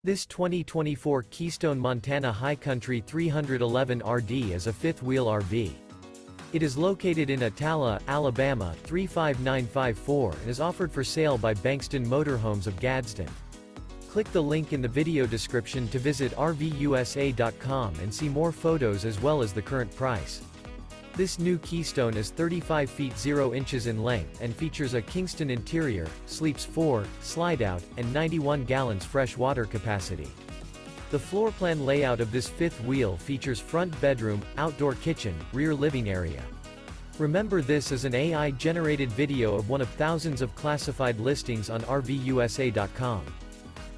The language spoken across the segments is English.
This 2024 Keystone Montana High Country 311 RD is a fifth-wheel RV. It is located in Attalla, Alabama 35954 and is offered for sale by Bankston Motorhomes of Gadsden. Click the link in the video description to visit RVUSA.com and see more photos as well as the current price. This new Keystone is 35 feet 0 inches in length and features a Kingston interior, sleeps 4, Slideout, and 91 gallons fresh water capacity. The floor plan layout of this fifth wheel features front bedroom, outdoor kitchen, rear living area. Remember, this is an AI-generated video of one of thousands of classified listings on RVUSA.com.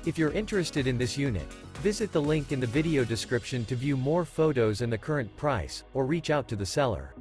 If you're interested in this unit, visit the link in the video description to view more photos and the current price, or reach out to the seller.